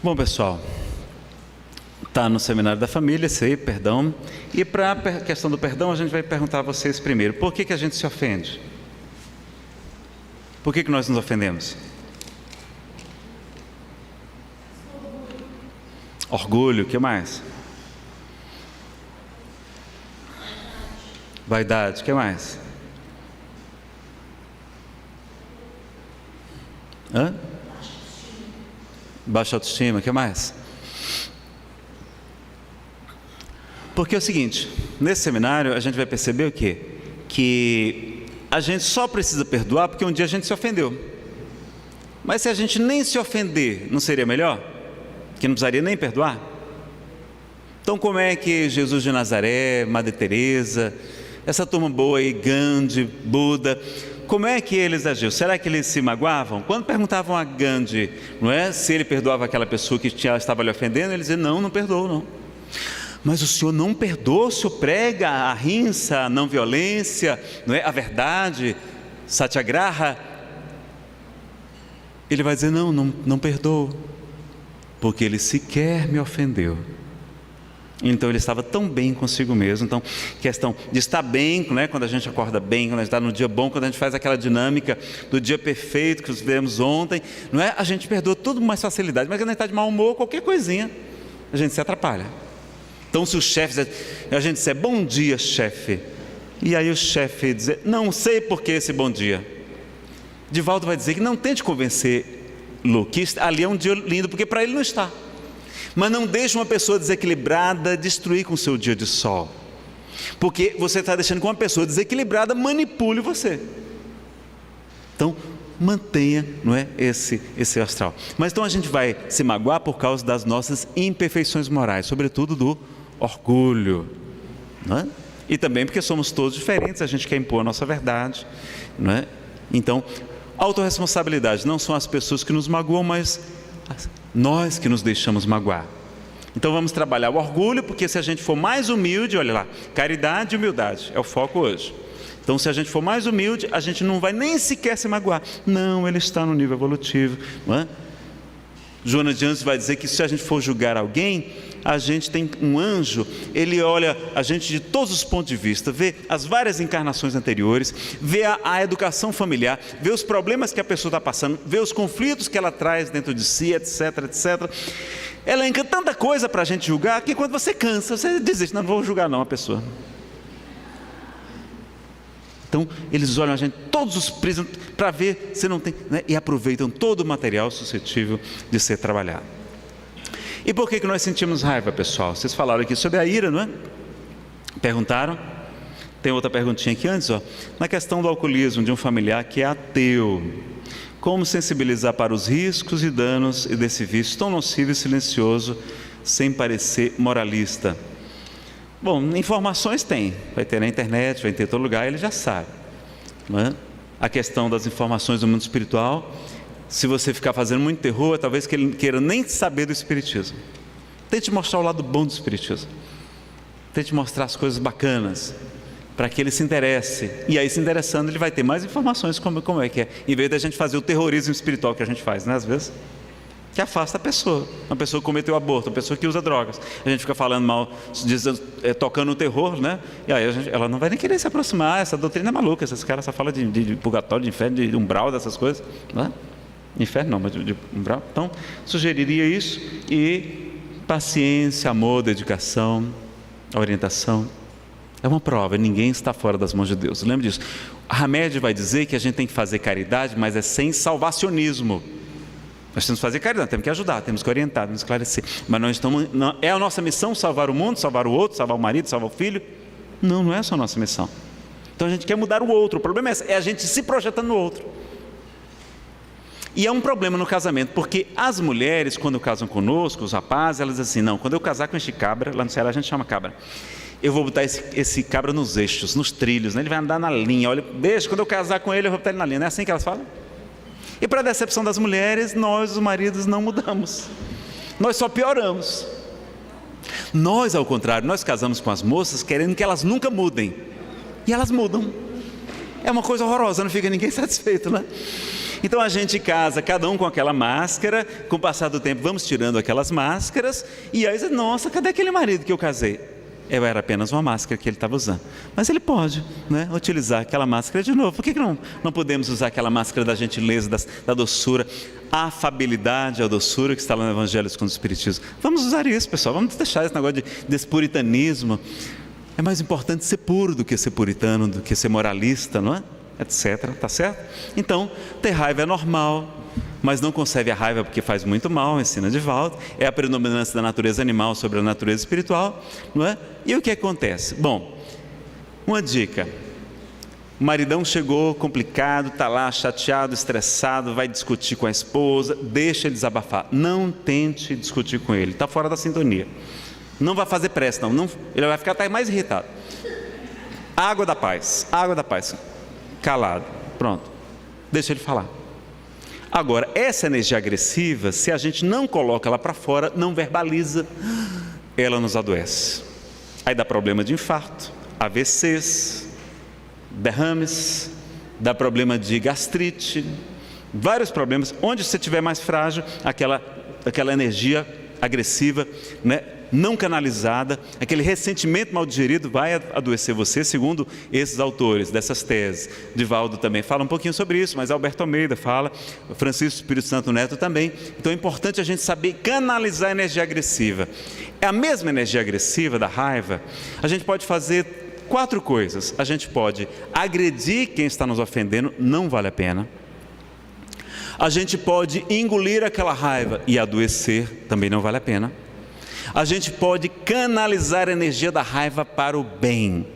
Bom, pessoal, está no Seminário da Família, sei, perdão. E para a questão do perdão, a gente vai perguntar a vocês primeiro: por que a gente se ofende? Por que nós nos ofendemos? Orgulho, o que mais? Vaidade, o que mais? Baixa autoestima, o que mais? Porque é o seguinte, nesse seminário a gente vai perceber o quê? Que a gente só precisa perdoar porque um dia a gente se ofendeu. Mas se a gente nem se ofender, não seria melhor? Que não precisaria nem perdoar? Então como é que Jesus de Nazaré, Madre Teresa, essa turma boa aí, Gandhi, Buda, como é que eles agiam? Será que eles se magoavam? Quando perguntavam a Gandhi, não é, se ele perdoava aquela pessoa que estava lhe ofendendo, ele dizia: não perdoou, não. Mas o senhor não perdoa, o senhor prega a ahimsa, a não violência, não é, a verdade, satyagraha. Ele vai dizer: não perdoou, porque ele sequer me ofendeu. Então ele estava tão bem consigo mesmo. Então, questão de estar bem, né? Quando a gente acorda bem, quando a gente está no dia bom, quando a gente faz aquela dinâmica do dia perfeito que vivemos ontem, não é? A gente perdoa tudo com mais facilidade. Mas quando a gente está de mau humor, qualquer coisinha, a gente se atrapalha. Então se o chefe, a gente disser: bom dia, chefe, e aí o chefe dizer: não sei por que esse bom dia, Divaldo vai dizer que não tente convencer Lu que ali é um dia lindo, porque para ele não está. Mas não deixe uma pessoa desequilibrada destruir com o seu dia de sol, porque você está deixando que uma pessoa desequilibrada manipule você. Então mantenha, não é, esse astral. Mas então a gente vai se magoar por causa das nossas imperfeições morais, sobretudo do orgulho, não é? E também porque somos todos diferentes, a gente quer impor a nossa verdade, não é? Então, autorresponsabilidade não são as pessoas que nos magoam, mas nós que nos deixamos magoar. Então vamos trabalhar o orgulho, porque se a gente for mais humilde, olha lá, caridade e humildade é o foco hoje. Então se a gente for mais humilde, a gente não vai nem sequer se magoar. Não, ele está no nível evolutivo, não é? Joana de Anjos vai dizer que se a gente for julgar alguém, a gente tem um anjo, ele olha a gente de todos os pontos de vista, vê as várias encarnações anteriores, vê a educação familiar, vê os problemas que a pessoa está passando, vê os conflitos que ela traz dentro de si, etc, etc. Ela encanta tanta coisa para a gente julgar, que quando você cansa, você desiste: não vou julgar não a pessoa. Então eles olham a gente, todos os prismas, para ver se não tem, né? E aproveitam todo o material suscetível de ser trabalhado. E por que nós sentimos raiva, pessoal? Vocês falaram aqui sobre a ira, não é? Perguntaram. Tem outra perguntinha aqui antes, ó. Na questão do alcoolismo de um familiar que é ateu, como sensibilizar para os riscos e danos desse vício tão nocivo e silencioso, sem parecer moralista? Bom, informações tem, vai ter na internet, vai ter em todo lugar, ele já sabe, não é? A questão das informações do mundo espiritual, se você ficar fazendo muito terror, talvez que ele queira nem saber do espiritismo. Tente mostrar o lado bom do espiritismo, tente mostrar as coisas bacanas, para que ele se interesse, e aí se interessando ele vai ter mais informações como é que é, em vez da gente fazer o terrorismo espiritual que a gente faz, né, às vezes, que afasta a pessoa, uma pessoa que cometeu aborto, uma pessoa que usa drogas, a gente fica falando mal, tocando o terror, né? E aí ela não vai nem querer se aproximar. Essa doutrina é maluca, esses caras só falam de purgatório, de inferno, de umbral, dessas coisas, né? Inferno não, mas de umbral. Então sugeriria isso, e paciência, amor, dedicação, orientação. É uma prova, ninguém está fora das mãos de Deus, lembre disso. A Hamed vai dizer que a gente tem que fazer caridade, mas é sem salvacionismo. Nós temos que fazer caridade, temos que ajudar, temos que orientar, temos que esclarecer. Mas nós estamos, não, é a nossa missão salvar o mundo, salvar o outro, salvar o marido, salvar o filho? Não é só a nossa missão. Então a gente quer mudar o outro, o problema é a gente se projetando no outro. E é um problema no casamento, porque as mulheres, quando casam conosco, os rapazes, elas dizem assim: não, quando eu casar com este cabra, lá no Ceará a gente chama cabra, eu vou botar esse cabra nos eixos, nos trilhos, né? Ele vai andar na linha, olha, deixa, quando eu casar com ele eu vou botar ele na linha, não é assim que elas falam? E para a decepção das mulheres, nós, os maridos, não mudamos, nós só pioramos. Nós, ao contrário, nós casamos com as moças querendo que elas nunca mudem, e elas mudam. É uma coisa horrorosa, não fica ninguém satisfeito, né? Então a gente casa, cada um com aquela máscara, com o passar do tempo vamos tirando aquelas máscaras, e aí, nossa, cadê aquele marido que eu casei? Era apenas uma máscara que ele estava usando. Mas ele pode, né, utilizar aquela máscara de novo. Por que não podemos usar aquela máscara da gentileza, da doçura, a afabilidade, a doçura que está lá no Evangelho com o Espiritismo? Vamos usar isso, pessoal. Vamos deixar esse negócio desse puritanismo. É mais importante ser puro do que ser puritano, do que ser moralista, não é? Etc. Tá certo? Então, ter raiva é normal, mas não concebe a raiva porque faz muito mal, ensina Divaldo. É a predominância da natureza animal sobre a natureza espiritual, não é? E o que acontece? Bom, uma dica: o maridão chegou complicado, está lá chateado, estressado, vai discutir com a esposa, deixa ele desabafar. Não tente discutir com ele, está fora da sintonia. Não vai fazer pressa, não. Ele vai ficar até mais irritado. Água da paz, calado, pronto, deixa ele falar. Agora, essa energia agressiva, se a gente não coloca ela para fora, não verbaliza, ela nos adoece. Aí dá problema de infarto, AVCs, derrames, dá problema de gastrite, vários problemas. Onde você estiver mais frágil, aquela energia agressiva, né, não canalizada, aquele ressentimento mal digerido vai adoecer você, segundo esses autores dessas teses. Divaldo também fala um pouquinho sobre isso, mas Alberto Almeida fala, Francisco Espírito Santo Neto também. Então é importante a gente saber canalizar a energia agressiva. É a mesma energia agressiva da raiva. A gente pode fazer 4 coisas. A gente pode agredir quem está nos ofendendo, não vale a pena. A gente pode engolir aquela raiva e adoecer, também não vale a pena. A gente pode canalizar a energia da raiva para o bem.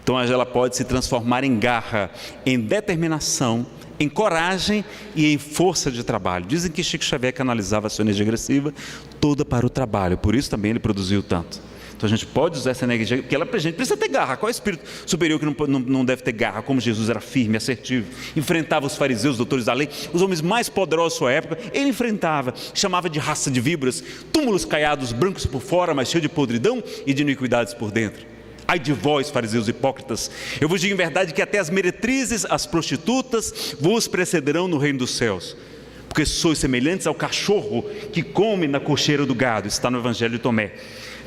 Então ela pode se transformar em garra, em determinação, em coragem e em força de trabalho. Dizem que Chico Xavier canalizava a sua energia agressiva toda para o trabalho, por isso também ele produziu tanto. Então a gente pode usar essa energia, porque a gente precisa ter garra. Qual é o espírito superior que não deve ter garra? Como Jesus era firme, assertivo, enfrentava os fariseus, os doutores da lei, os homens mais poderosos da sua época, ele enfrentava, chamava de raça de víboras, túmulos caiados, brancos por fora, mas cheios de podridão e de iniquidades por dentro. Ai de vós, fariseus hipócritas, eu vos digo em verdade que até as meretrizes, as prostitutas, vos precederão no reino dos céus. Porque sois semelhantes ao cachorro que come na cocheira do gado, está no Evangelho de Tomé.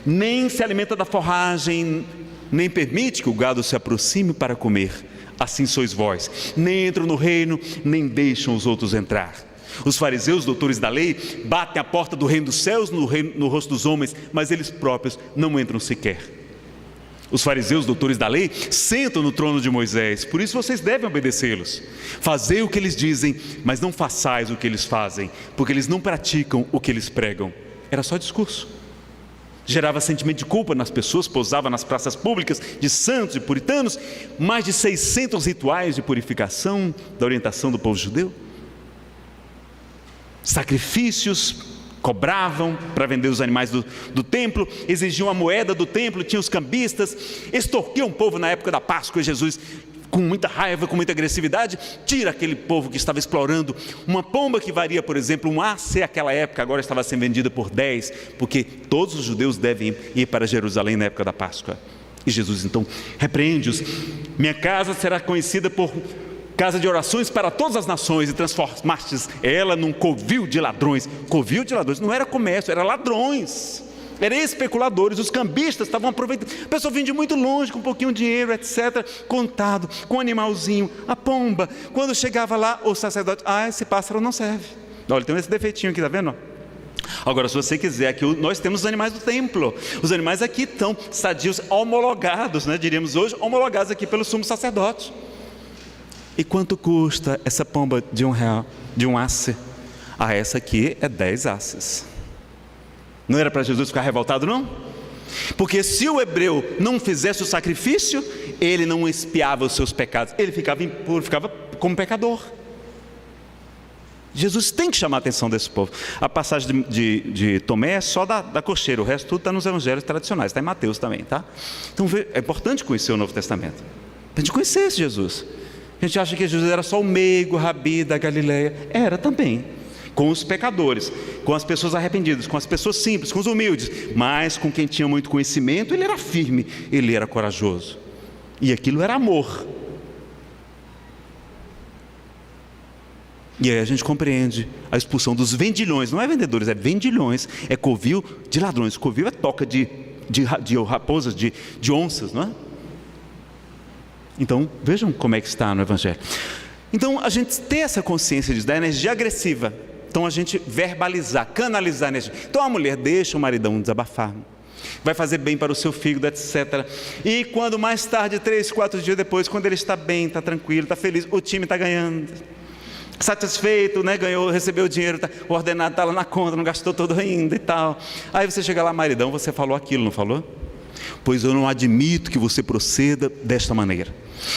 Nem se alimenta da forragem, nem permite que o gado se aproxime para comer. Assim sois vós, nem entram no reino, nem deixam os outros entrar. Os fariseus, doutores da lei, batem a porta do reino dos céus no rosto dos homens, mas eles próprios não entram sequer. Os fariseus, doutores da lei, sentam no trono de Moisés, por isso vocês devem obedecê-los. Fazei o que eles dizem, mas não façais o que eles fazem, porque eles não praticam o que eles pregam. Era só discurso. Gerava sentimento de culpa nas pessoas, pousava nas praças públicas de santos e puritanos, mais de 600 rituais de purificação da orientação do povo judeu. Sacrifícios, cobravam para vender os animais do templo, exigiam a moeda do templo, tinham os cambistas, extorquiam o povo na época da Páscoa. E Jesus, com muita raiva, com muita agressividade, tira aquele povo que estava explorando. Uma pomba que varia, por exemplo, um AC naquela época, agora estava sendo vendida por 10, porque todos os judeus devem ir para Jerusalém na época da Páscoa. E Jesus então repreende-os: minha casa será conhecida por casa de orações para todas as nações, e transformastes ela num covil de ladrões. Covil de ladrões não era comércio, era ladrões. Eram especuladores, os cambistas estavam aproveitando. A pessoa vinha de muito longe, com um pouquinho de dinheiro, etc., contado, com um animalzinho, a pomba. Quando chegava lá, o sacerdote: esse pássaro não serve. Olha, tem esse defeitinho aqui, está vendo? Agora, se você quiser, aqui nós temos os animais do templo. Os animais aqui estão sadios, homologados, né? Diríamos hoje, homologados aqui pelo sumo sacerdote. E quanto custa essa pomba de R$1, de um asse? Essa aqui é 10 asses. Não era para Jesus ficar revoltado, não? Porque se o hebreu não fizesse o sacrifício, ele não expiava os seus pecados, ele ficava impuro, ficava como pecador. Jesus tem que chamar a atenção desse povo. A passagem de Tomé é só da cocheira, o resto tudo está nos evangelhos tradicionais, está em Mateus também, tá? Então é importante conhecer o Novo Testamento, para a gente conhecer esse Jesus. A gente acha que Jesus era só o meigo, rabi da Galileia. Era também, com os pecadores, com as pessoas arrependidas, com as pessoas simples, com os humildes. Mas com quem tinha muito conhecimento, ele era firme, ele era corajoso. E aquilo era amor. E aí a gente compreende a expulsão dos vendilhões. Não é vendedores, é vendilhões. É covil de ladrões. Covil é toca de raposas, de onças, não é? Então, vejam como é que está no Evangelho. Então, a gente tem essa consciência da energia agressiva. Então, a gente verbalizar, canalizar a energia. Então, a mulher deixa o maridão desabafar. Vai fazer bem para o seu fígado, etc. E quando mais tarde, 3, 4 dias depois, quando ele está bem, está tranquilo, está feliz, o time está ganhando, satisfeito, né? Ganhou, recebeu o dinheiro, o ordenado está lá na conta, não gastou todo ainda e tal. Aí você chega lá, maridão, você falou aquilo, não falou? Pois eu não admito que você proceda desta maneira.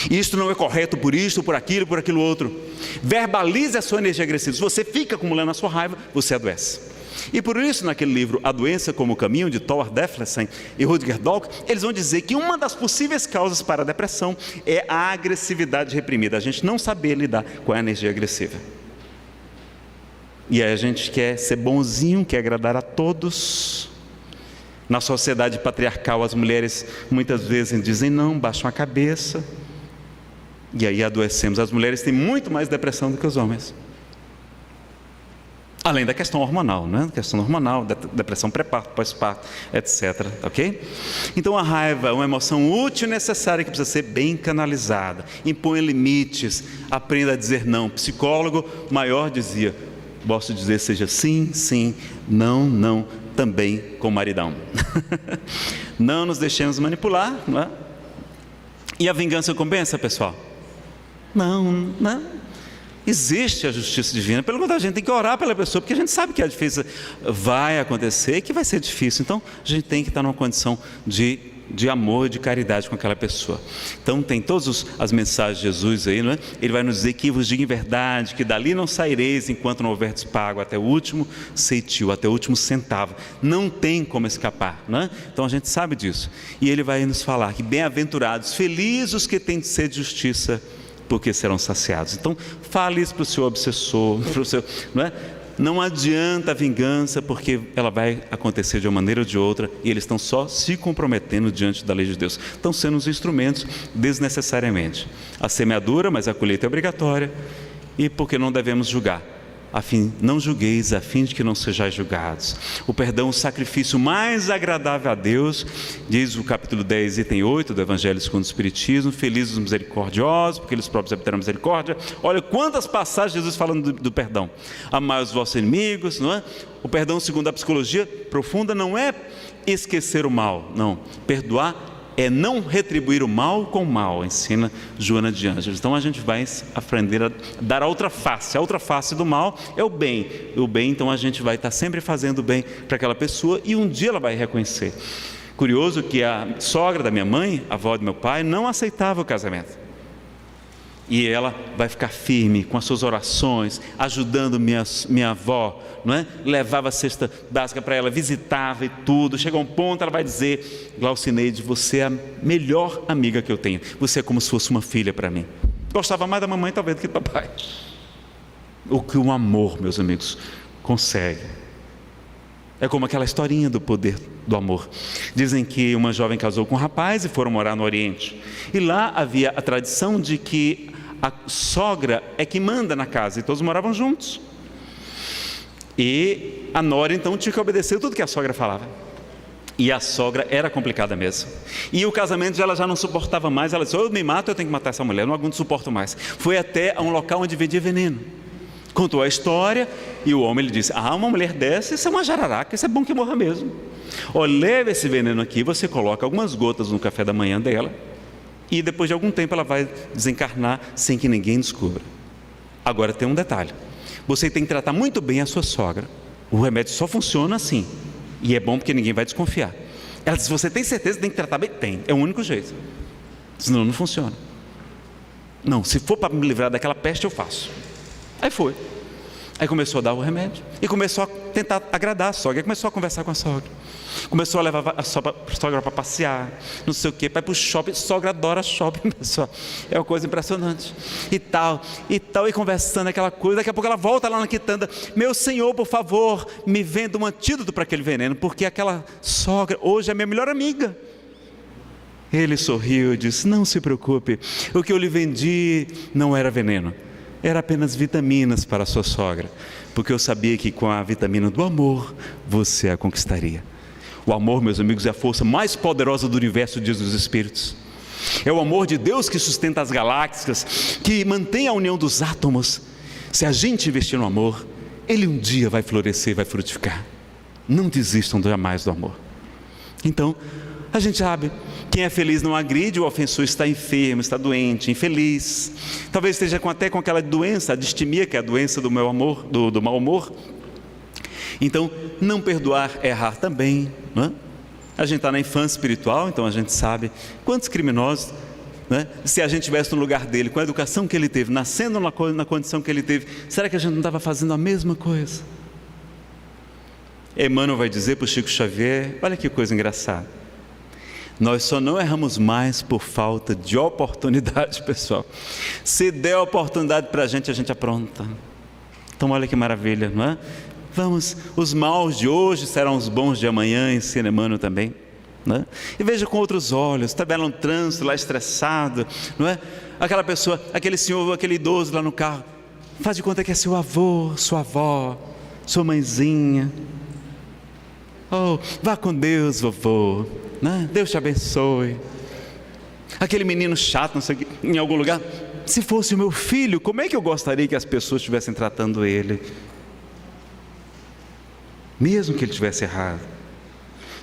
Isto não é correto por isto, por aquilo outro. Verbalize a sua energia agressiva. Se você fica acumulando a sua raiva, você adoece. E por isso, naquele livro A Doença como o Caminho, de Thor Deflesen e Rutger Dolk, eles vão dizer que uma das possíveis causas para a depressão é a agressividade reprimida. A gente não saber lidar com a energia agressiva. E aí a gente quer ser bonzinho, quer agradar a todos. Na sociedade patriarcal, as mulheres muitas vezes dizem não, baixam a cabeça. E aí adoecemos. As mulheres têm muito mais depressão do que os homens. Além da questão hormonal, né? Questão hormonal, depressão pré-parto, pós-parto, etc. Ok? Então a raiva é uma emoção útil e necessária que precisa ser bem canalizada. Impõe limites, aprenda a dizer não. Psicólogo maior dizia, posso dizer seja sim, sim, não, não, também com o maridão. Não nos deixemos manipular, não é? E a vingança compensa, pessoal? Não. Existe a justiça divina. Pelo contrário, a gente tem que orar pela pessoa, porque a gente sabe que a difícil vai acontecer e que vai ser difícil. Então, a gente tem que estar numa condição de amor, de caridade com aquela pessoa. Então, tem todas as mensagens de Jesus aí, não é? Ele vai nos dizer que vos digo em verdade, que dali não saireis enquanto não houverdes pago até o último ceitil, até o último centavo. Não tem como escapar, não é? Então, a gente sabe disso. E ele vai nos falar que bem-aventurados, felizes os que têm de ser de justiça, porque serão saciados. Então, fale isso para o seu obsessor, para o seu, não é? Não adianta a vingança, porque ela vai acontecer de uma maneira ou de outra, e eles estão só se comprometendo diante da lei de Deus. Estão sendo os instrumentos desnecessariamente. A semeadura, mas a colheita é obrigatória, e porque não devemos julgar. Não julgueis, a fim de que não sejais julgados. O perdão, o sacrifício mais agradável a Deus, diz o capítulo 10, item 8 do Evangelho segundo o Espiritismo. Felizes os misericordiosos, porque eles próprios obterão misericórdia. Olha quantas passagens Jesus falando do perdão. Amai os vossos inimigos, não é? O perdão, segundo a psicologia profunda, não é esquecer o mal, não. Perdoar é não retribuir o mal com o mal, ensina Joana de Ângeles. Então a gente vai aprender a dar a outra face. A outra face do mal é o bem. E o bem, então a gente vai estar sempre fazendo bem para aquela pessoa e um dia ela vai reconhecer. Curioso que a sogra da minha mãe, a avó do meu pai, não aceitava o casamento. E ela vai ficar firme com as suas orações, ajudando minha avó, não é? Levava a cesta básica para ela, visitava e tudo. Chega um ponto, ela vai dizer: Glaucineide, você é a melhor amiga que eu tenho. Você é como se fosse uma filha para mim. Gostava mais da mamãe talvez do que do papai. O que o amor, meus amigos, consegue. É como aquela historinha do poder do amor. Dizem que uma jovem casou com um rapaz e foram morar no Oriente. E lá havia a tradição de que a sogra é que manda na casa, e todos moravam juntos. E a nora então tinha que obedecer tudo que a sogra falava. E a sogra era complicada mesmo. E o casamento ela já não suportava mais. Ela disse: eu me mato, eu tenho que matar essa mulher, não suporto mais. Foi até a um local onde vendia veneno. Contou a história e o homem lhe disse: uma mulher dessa, isso é uma jararaca, isso é bom que morra mesmo. Leva esse veneno aqui, você coloca algumas gotas no café da manhã dela, e depois de algum tempo ela vai desencarnar sem que ninguém descubra. Agora tem um detalhe: você tem que tratar muito bem a sua sogra. O remédio só funciona assim, e é bom porque ninguém vai desconfiar. Ela disse: você tem certeza que tem que tratar bem? Tem, é o único jeito, senão não funciona. Não, se for para me livrar daquela peste eu faço. Aí foi. Aí começou a dar o remédio e começou a tentar agradar a sogra. Aí começou a conversar com a sogra. Começou a levar a sogra para passear, não sei o que, para ir para o shopping. Sogra adora shopping, pessoal. É uma coisa impressionante. E tal, e conversando aquela coisa. Daqui a pouco ela volta lá na quitanda: meu senhor, por favor, me venda um antídoto para aquele veneno, porque aquela sogra hoje é minha melhor amiga. Ele sorriu e disse: não se preocupe, o que eu lhe vendi não era veneno, era apenas vitaminas para a sua sogra, porque eu sabia que com a vitamina do amor, você a conquistaria. O amor, meus amigos, é a força mais poderosa do universo, diz os Espíritos. É o amor de Deus que sustenta as galáxias, que mantém a união dos átomos. Se a gente investir no amor, ele um dia vai florescer, vai frutificar. Não desistam jamais do amor. Então, a gente sabe, quem é feliz não agride, o ofensor está enfermo, está doente, infeliz. Talvez esteja até com aquela doença, a distimia, que é a doença do mau amor, do mau humor. Então, não perdoar é errar também, não é? A gente está na infância espiritual, então a gente sabe quantos criminosos, né? Se a gente estivesse no lugar dele, com a educação que ele teve, nascendo na condição que ele teve, será que a gente não estava fazendo a mesma coisa? Emmanuel vai dizer para o Chico Xavier, olha que coisa engraçada, nós só não erramos mais por falta de oportunidade, pessoal. Se der oportunidade para a gente apronta. Então olha que maravilha, não é? Vamos, os maus de hoje serão os bons de amanhã, ensina Emmanuel também, não é? E veja com outros olhos, tabela um trânsito lá estressado, não é? Aquela pessoa, aquele senhor, aquele idoso lá no carro, faz de conta que é seu avô, sua avó, sua mãezinha. Oh, vá com Deus, vovô, né? Deus te abençoe. Aquele menino chato, não sei o que, em algum lugar, se fosse o meu filho, como é que eu gostaria que as pessoas estivessem tratando ele? Mesmo que ele tivesse errado.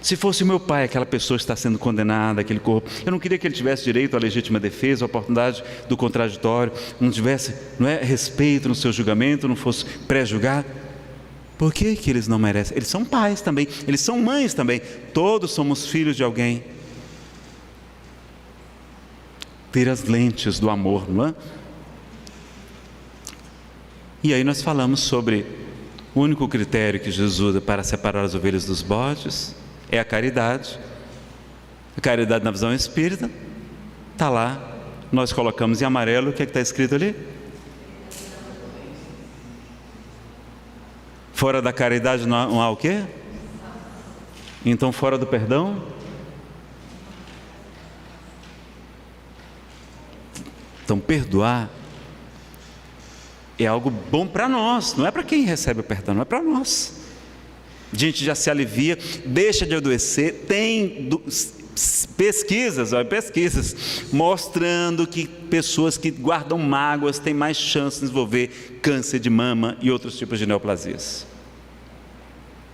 Se fosse o meu pai, aquela pessoa está sendo condenada, aquele corpo, eu não queria que ele tivesse direito à legítima defesa, à oportunidade do contraditório, não tivesse, não é, respeito no seu julgamento, não fosse pré-julgado. Por que que eles não merecem? Eles são pais também, eles são mães também, todos somos filhos de alguém. Ter as lentes do amor, não é? E aí nós falamos sobre o único critério que Jesus usa para separar as ovelhas dos bodes é a caridade. A caridade na visão espírita está lá, nós colocamos em amarelo, o que é que está escrito ali? Fora da caridade não há o quê? Então fora do perdão? Então perdoar é algo bom para nós, não é para quem recebe o perdão, não é para nós. A gente já se alivia, deixa de adoecer. Tem pesquisas mostrando que pessoas que guardam mágoas têm mais chance de desenvolver câncer de mama e outros tipos de neoplasias.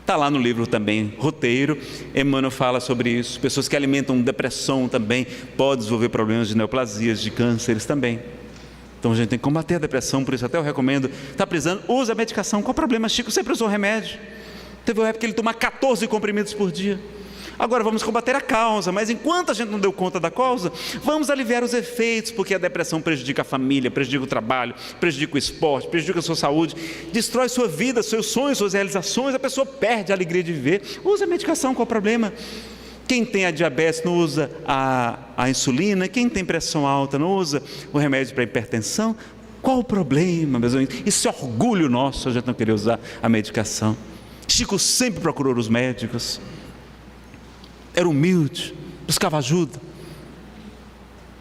Está lá no livro também, Roteiro, Emmanuel fala sobre isso. Pessoas que alimentam depressão também podem desenvolver problemas de neoplasias, de cânceres também. Então a gente tem que combater a depressão, por isso até eu recomendo, está precisando, usa a medicação. Qual o problema? Chico sempre usou remédio. Teve uma época que ele toma 14 comprimidos por dia. Agora vamos combater a causa, mas enquanto a gente não deu conta da causa, vamos aliviar os efeitos, porque a depressão prejudica a família, prejudica o trabalho, prejudica o esporte, prejudica a sua saúde, destrói sua vida, seus sonhos, suas realizações, a pessoa perde a alegria de viver. Usa a medicação, qual o problema? Quem tem a diabetes não usa a insulina, quem tem pressão alta não usa o remédio para hipertensão. Qual o problema, meus amigos? Isso é orgulho nosso, a gente não querer usar a medicação. Chico sempre procurou os médicos, era humilde, buscava ajuda.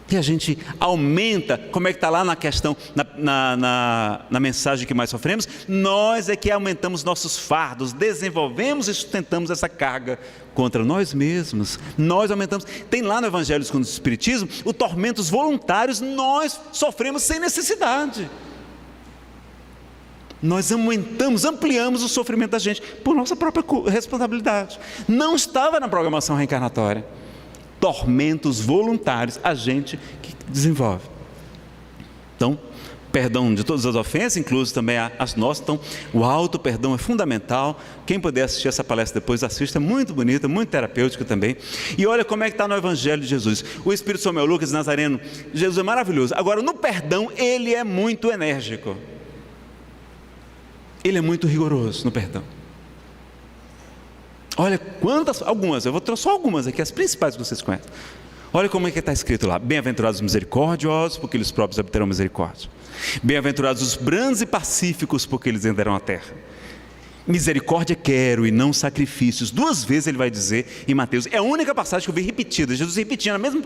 E a gente aumenta, como é que está lá na questão, na mensagem que mais sofremos, nós é que aumentamos nossos fardos, desenvolvemos e sustentamos essa carga contra nós mesmos, nós aumentamos. Tem lá no Evangelho segundo o Espiritismo, os tormentos voluntários, nós sofremos sem necessidade. Nós aumentamos, ampliamos o sofrimento da gente, por nossa própria responsabilidade. Não estava na programação reencarnatória. Tormentos voluntários, a gente que desenvolve. Então, perdão de todas as ofensas, inclusive também as nossas. Então, o auto perdão é fundamental. Quem puder assistir essa palestra depois, assista, é muito bonita, muito terapêutica também. E olha como é que está no Evangelho de Jesus. O Espírito São Meu Lucas Nazareno, Jesus é maravilhoso. Agora, no perdão, ele é muito enérgico. Ele é muito rigoroso no perdão. Olha algumas, eu vou trazer só algumas aqui, as principais que vocês conhecem. Olha como é que está escrito lá: bem-aventurados os misericordiosos, porque eles próprios obterão misericórdia. Bem-aventurados os brandos e pacíficos, porque eles herdarão a terra. Misericórdia quero e não sacrifícios. 2 vezes ele vai dizer em Mateus, é a única passagem que eu vi repetida, Jesus repetindo a mesma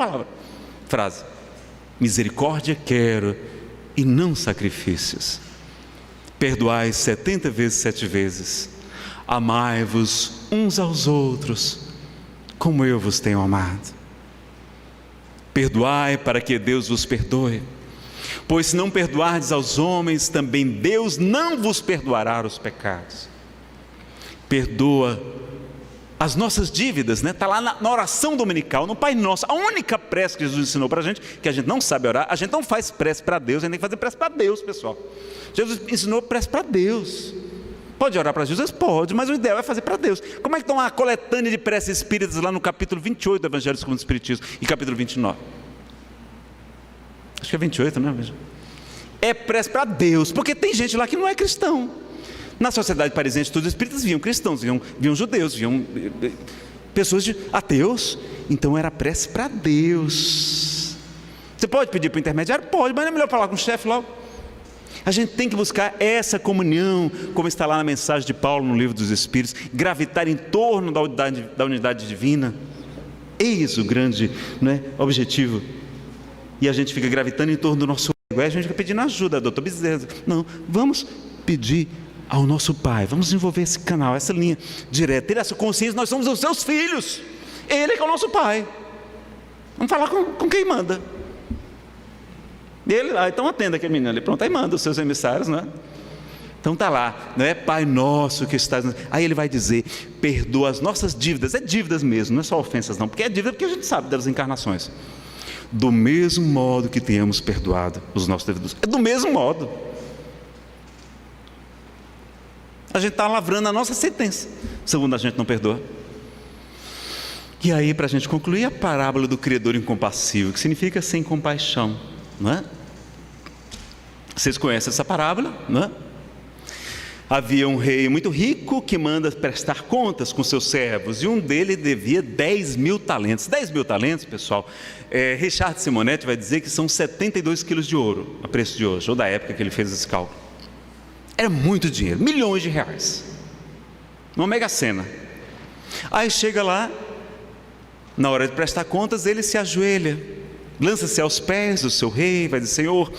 frase: misericórdia quero e não sacrifícios. Perdoai 70 vezes 7 vezes. Amai-vos uns aos outros, como eu vos tenho amado. Perdoai para que Deus vos perdoe. Pois se não perdoardes aos homens, também Deus não vos perdoará os pecados. Perdoa as nossas dívidas, né? Está lá na oração dominical, no Pai Nosso, a única prece que Jesus ensinou para a gente, que a gente não sabe orar, a gente não faz prece para Deus, a gente tem que fazer prece para Deus, pessoal. Jesus ensinou prece para Deus. Pode orar para Jesus? Pode, mas o ideal é fazer para Deus. Como é que estão a coletânea de preces espíritas lá no capítulo 28 do Evangelho segundo o Espiritismo e capítulo 29? Acho que é 28, né? É prece para Deus, porque tem gente lá que não é cristão. Na Sociedade Parisiense de Estudos Espíritas viam cristãos, viam judeus, viam pessoas ateus. Então era prece para Deus. Você pode pedir para o intermediário? Pode, mas não é melhor falar com o chefe logo. A gente tem que buscar essa comunhão, como está lá na mensagem de Paulo no Livro dos Espíritos, gravitar em torno da unidade divina. Eis o grande, objetivo. E a gente fica gravitando em torno do nosso ego. Aí a gente fica pedindo ajuda, doutor Bezerra. Não, vamos pedir ao nosso Pai, vamos desenvolver esse canal, essa linha direta, ter essa consciência, nós somos os seus filhos, Ele que é o nosso Pai. Vamos falar com quem manda. Ele, então atenda aquele menino ali, pronto, aí manda os seus emissários, não é? Então está lá, não é? Pai nosso que estás... Aí ele vai dizer, perdoa as nossas dívidas, é dívidas mesmo, não é só ofensas não, porque é dívida porque a gente sabe das encarnações. Do mesmo modo que tenhamos perdoado os nossos devedores, é do mesmo modo. A gente está lavrando a nossa sentença, segundo a gente não perdoa. E aí, para a gente concluir, a parábola do credor incompassível, que significa sem compaixão, não é? Vocês conhecem essa parábola, não é? Havia um rei muito rico que manda prestar contas com seus servos, e um deles devia 10.000 talentos. 10.000 talentos, pessoal, Richard Simonetti vai dizer que são 72 quilos de ouro, a preço de hoje, ou da época que ele fez esse cálculo. Era muito dinheiro, milhões de reais, uma mega sena. Aí chega lá, na hora de prestar contas, ele se ajoelha, lança-se aos pés do seu rei, vai dizer, Senhor,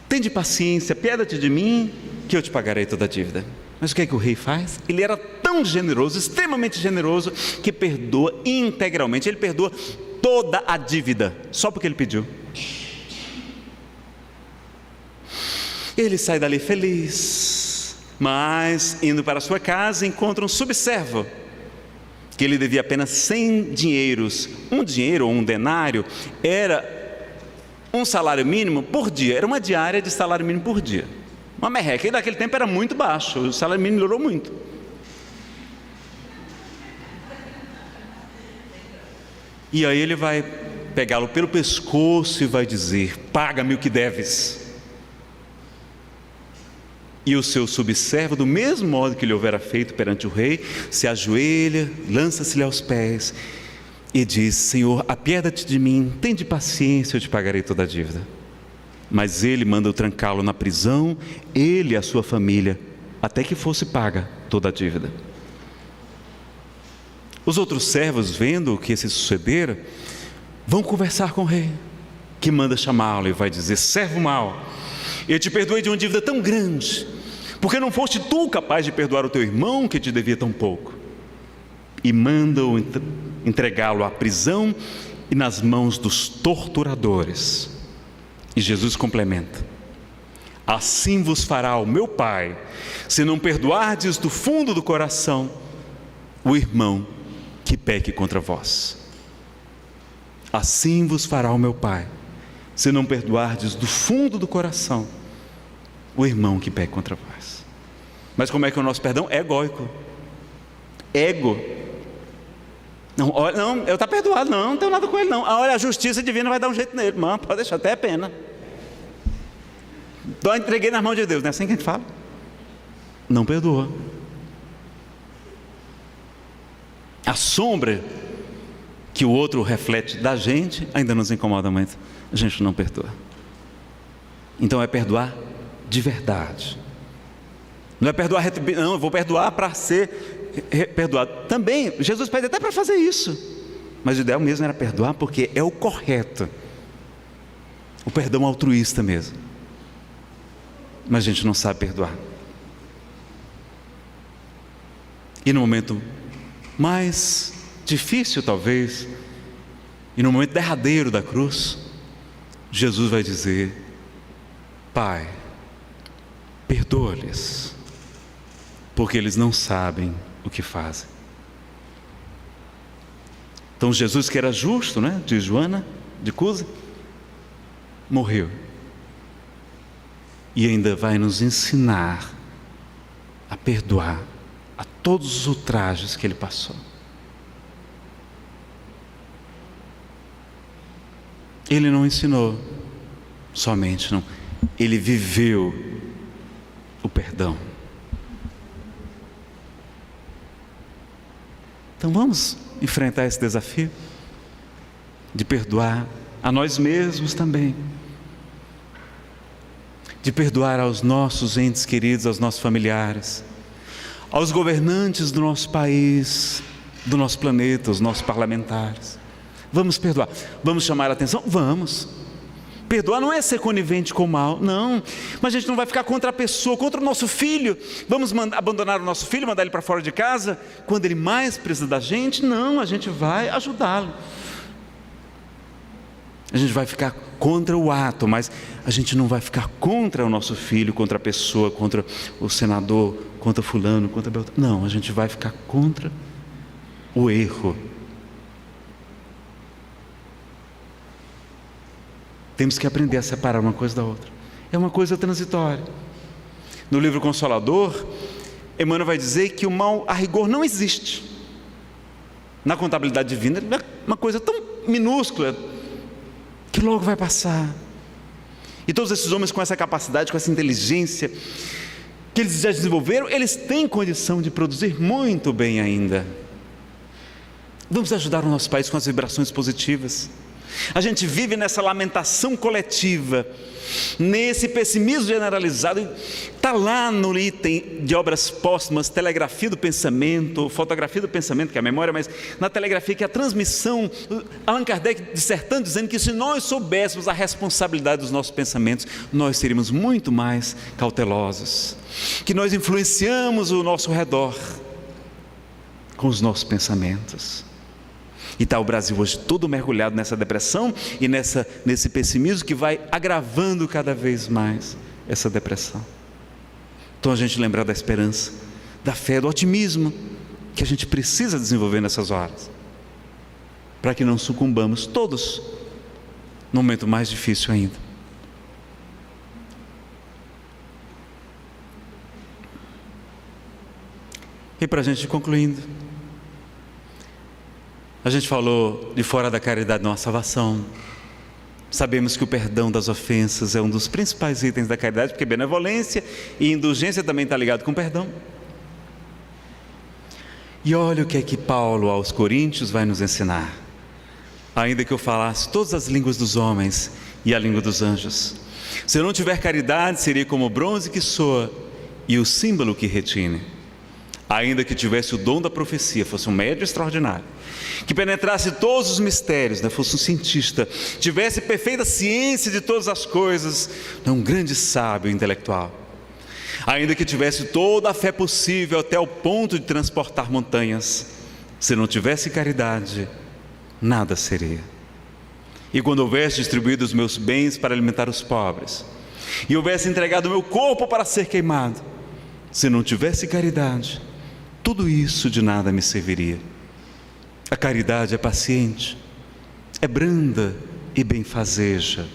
tende paciência, pieda-te de mim, que eu te pagarei toda a dívida. Mas o que é que o rei faz? Ele era tão generoso, extremamente generoso, que perdoa integralmente, ele perdoa toda a dívida, só porque ele pediu. Ele sai dali feliz, mas indo para a sua casa encontra um subservo, que ele devia apenas 100 dinheiros, um dinheiro ou um denário, era um salário mínimo por dia, era uma diária de salário mínimo por dia, uma merreca, e naquele tempo era muito baixo, o salário mínimo melhorou muito. E aí ele vai pegá-lo pelo pescoço e vai dizer, paga-me o que deves. E o seu subservo, do mesmo modo que lhe houvera feito perante o rei, se ajoelha, lança-se-lhe aos pés e diz, Senhor, apieda-te de mim, tende paciência, eu te pagarei toda a dívida. Mas ele manda trancá-lo na prisão, ele e a sua família, até que fosse paga toda a dívida. Os outros servos, vendo o que se sucedera, vão conversar com o rei, que manda chamá-lo e vai dizer, servo mau, eu te perdoei de uma dívida tão grande, porque não foste tu capaz de perdoar o teu irmão que te devia tão pouco. E manda-o entregá-lo à prisão e nas mãos dos torturadores. E Jesus complementa, assim vos fará o meu Pai, se não perdoardes do fundo do coração o irmão que peque contra vós. Assim vos fará o meu Pai, se não perdoardes do fundo do coração o irmão que peca contra vós. Mas como é que é o nosso perdão? É egóico. Ego. Não, olha, não, eu estou perdoado, não tenho nada com ele não. Olha, a justiça divina vai dar um jeito nele. Mano, pode deixar, até é pena. Então eu entreguei nas mãos de Deus, não é assim que a gente fala? Não perdoa. A sombra que o outro reflete da gente ainda nos incomoda muito. A gente não perdoa. Então é perdoar de verdade. Não é perdoar, não, eu vou perdoar para ser perdoado. Também, Jesus pede até para fazer isso. Mas o ideal mesmo era perdoar porque é o correto. O perdão altruísta mesmo. mas a gente não sabe perdoar. E no momento mais difícil talvez, e no momento derradeiro da cruz, Jesus vai dizer: Pai, perdoa-lhes, porque eles não sabem o que fazem. Então Jesus, que era justo, né, de Joana de Cusa, morreu. E ainda vai nos ensinar a perdoar a todos os ultrajes que ele passou. Ele não ensinou somente, não. Ele viveu o perdão. Então vamos enfrentar esse desafio de perdoar a nós mesmos também, de perdoar aos nossos entes queridos, aos nossos familiares, aos governantes do nosso país, do nosso planeta, os nossos parlamentares. Vamos perdoar. Vamos chamar a atenção? Vamos. Perdoar não é ser conivente com o mal, não. Mas a gente não vai ficar contra a pessoa, contra o nosso filho. Vamos abandonar o nosso filho, mandar ele para fora de casa, quando ele mais precisa da gente? Não, a gente vai ajudá-lo. A gente vai ficar contra o ato, mas a gente não vai ficar contra o nosso filho, contra a pessoa, contra o senador, contra fulano, contra Beltrano. Não, a gente vai ficar contra o erro. Temos que aprender a separar uma coisa da outra. É uma coisa transitória. No livro Consolador, Emmanuel vai dizer que o mal, a rigor, não existe. Na contabilidade divina, é uma coisa tão minúscula que logo vai passar. E todos esses homens com essa capacidade, com essa inteligência que eles já desenvolveram, eles têm condição de produzir muito bem ainda. Vamos ajudar o nosso país com as vibrações positivas. A gente vive nessa lamentação coletiva, nesse pessimismo generalizado. Está lá no item de obras póstumas, telegrafia do pensamento, fotografia do pensamento, que é a memória, mas na telegrafia, que é a transmissão, Allan Kardec dissertando, dizendo que se nós soubéssemos a responsabilidade dos nossos pensamentos, nós seríamos muito mais cautelosos, que nós influenciamos o nosso redor com os nossos pensamentos. E está o Brasil hoje todo mergulhado nessa depressão e nesse pessimismo que vai agravando cada vez mais essa depressão. Então a gente lembrar da esperança, da fé, do otimismo que a gente precisa desenvolver nessas horas, para que não sucumbamos todos no momento mais difícil ainda. E para a gente ir concluindo, a gente falou de fora da caridade não há salvação. Sabemos que o perdão das ofensas é um dos principais itens da caridade, porque benevolência e indulgência também está ligado com perdão. E olha o que é que Paulo aos Coríntios vai nos ensinar. Ainda que eu falasse todas as línguas dos homens e a língua dos anjos, se eu não tiver caridade, seria como o bronze que soa e o símbolo que retine. Ainda que tivesse o dom da profecia, fosse um médium extraordinário, que penetrasse todos os mistérios, fosse um cientista, tivesse perfeita ciência de todas as coisas, um grande sábio intelectual, ainda que tivesse toda a fé possível até o ponto de transportar montanhas, se não tivesse caridade, nada seria. E quando houvesse distribuído os meus bens para alimentar os pobres, e houvesse entregado o meu corpo para ser queimado, se não tivesse caridade, tudo isso de nada me serviria. A caridade é paciente, é branda e benfazeja.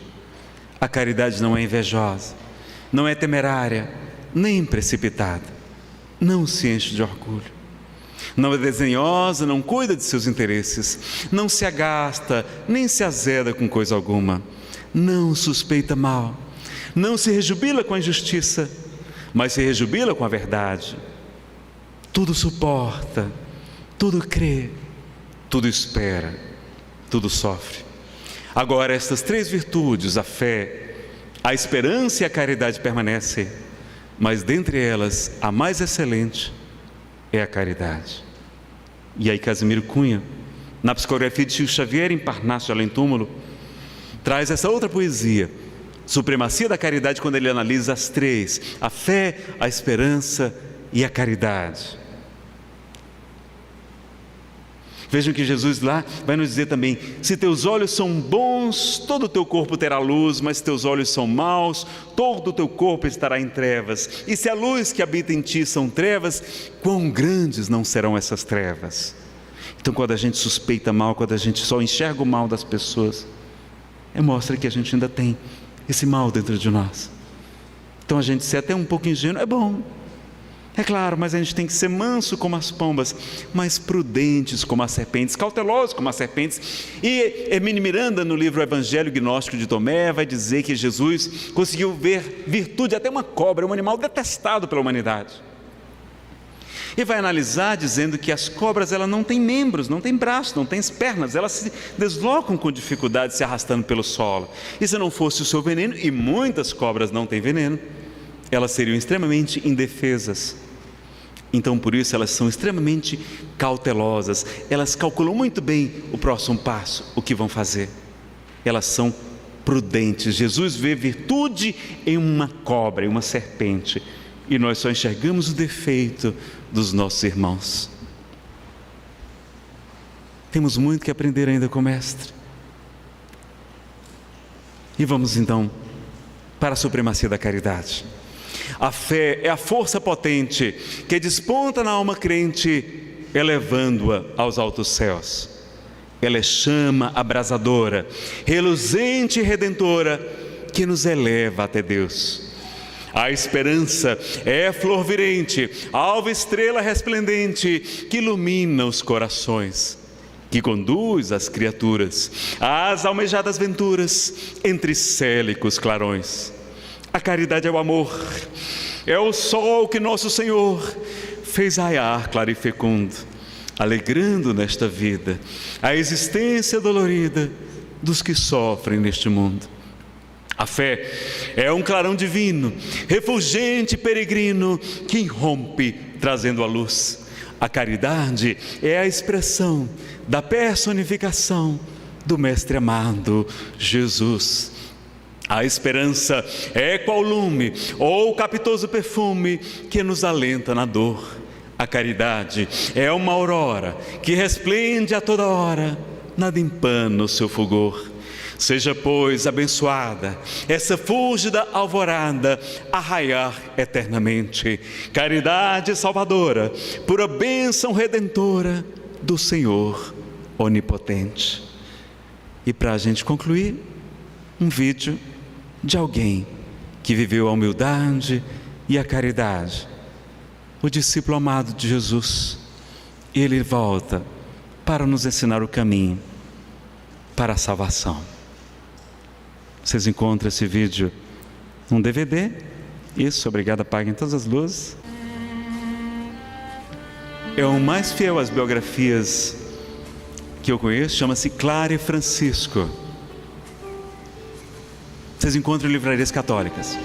A caridade não é invejosa, não é temerária, nem precipitada, não se enche de orgulho, não é desdenhosa, não cuida de seus interesses, não se agasta, nem se azeda com coisa alguma, não suspeita mal, não se rejubila com a injustiça, mas se rejubila com a verdade. Tudo suporta, tudo crê, tudo espera, tudo sofre. Agora estas três virtudes, a fé, a esperança e a caridade permanecem, mas dentre elas a mais excelente é a caridade. E aí Casimiro Cunha, na psicografia de Chico Xavier em Parnaso de Além Túmulo, traz essa outra poesia: Supremacia da caridade quando ele analisa as três: a fé, a esperança e a caridade. Vejam que Jesus lá vai nos dizer também: se teus olhos são bons, todo o teu corpo terá luz, mas se teus olhos são maus, todo o teu corpo estará em trevas. E se a luz que habita em ti são trevas, quão grandes não serão essas trevas? Então, quando a gente suspeita mal, quando a gente só enxerga o mal das pessoas, mostra que a gente ainda tem esse mal dentro de nós. Então, a gente ser até um pouco ingênuo é bom, é claro, mas a gente tem que ser manso como as pombas, mas prudentes como as serpentes, cautelosos como as serpentes. E Hermínio Miranda, no livro Evangelho Gnóstico de Tomé, vai dizer que Jesus conseguiu ver virtude até uma cobra, um animal detestado pela humanidade. E vai analisar dizendo que as cobras, elas não têm membros, não têm braços, não têm pernas, elas se deslocam com dificuldade se arrastando pelo solo. E se não fosse o seu veneno, e muitas cobras não têm veneno, elas seriam extremamente indefesas. Então, por isso, elas são extremamente cautelosas, elas calculam muito bem o próximo passo, o que vão fazer. Elas são prudentes. Jesus vê virtude em uma cobra, em uma serpente, e nós só enxergamos o defeito dos nossos irmãos. Temos muito que aprender ainda com o Mestre. E vamos então para a supremacia da caridade. A fé é a força potente que desponta na alma crente, elevando-a aos altos céus. Ela é chama abrasadora, reluzente e redentora, que nos eleva até Deus. A esperança é flor virente, alva estrela resplendente, que ilumina os corações, que conduz as criaturas às almejadas venturas entre célicos clarões. A caridade é o amor, é o sol que nosso Senhor fez raiar claro e fecundo, alegrando nesta vida a existência dolorida dos que sofrem neste mundo. A fé é um clarão divino, refulgente e peregrino, que irrompe trazendo a luz. A caridade é a expressão da personificação do Mestre amado, Jesus. A esperança é qual lume ou capitoso perfume que nos alenta na dor. A caridade é uma aurora que resplende a toda hora, nada empana o seu fulgor. Seja, pois, abençoada essa fúlgida alvorada a raiar eternamente. Caridade salvadora, pura bênção redentora do Senhor onipotente. E para a gente concluir, um vídeo de alguém que viveu a humildade e a caridade, o discípulo amado de Jesus. Ele volta para nos ensinar o caminho para a salvação. Vocês encontram esse vídeo num DVD. Isso, obrigado, apaguem todas as luzes. É o mais fiel às biografias que eu conheço, chama-se Clara e Francisco. Vocês encontram em livrarias católicas.